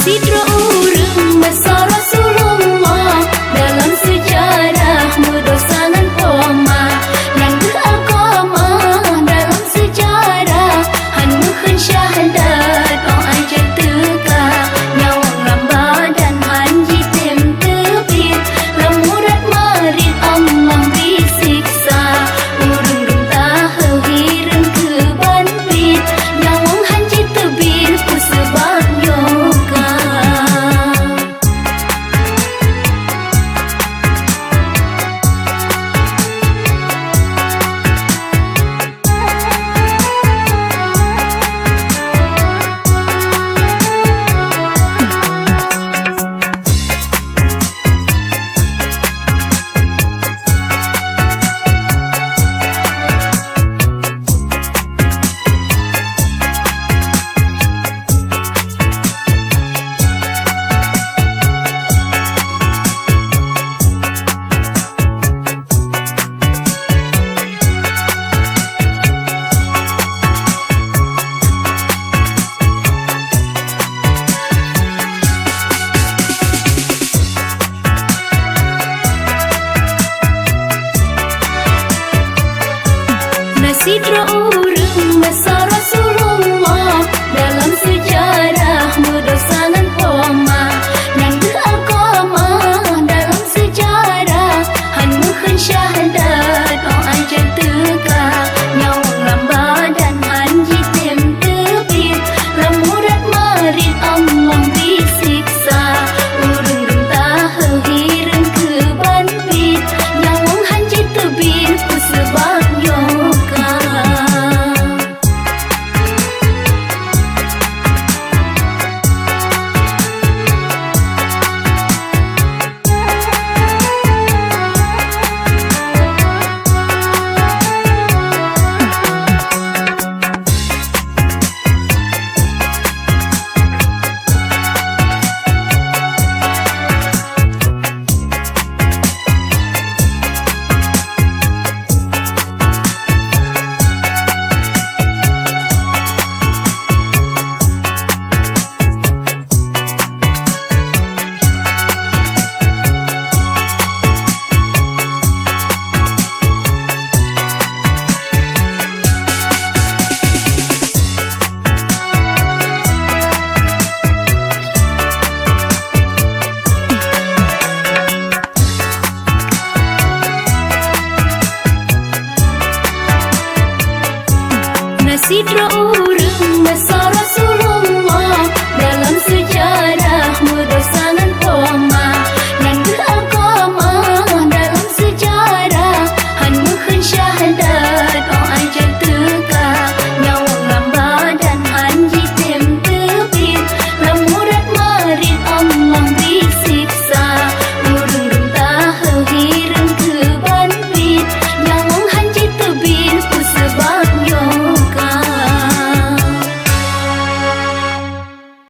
Sidra urang masa Rasulullah dalam sejarah medosangan poma nan beragama dalam sejarah han mukhan syahadat oh aja teka nyawang lamba dan han jitem tebit lamurat marit Allah disiksa urang dum tahu hirang kebanbit nyawang han jitebir ku sebab yoga. Sidra urang masa Rasulullah dalam sejarah medosangan poma nan beragama dalam sejarah han mukhan syahadat oh aja teka nyawang lamba dan han jitem tebit lamurat marit Allah disiksa urang dum tahu hirang kebanbit nyawang han jitebir ku sebab yoga. Sidra urang masa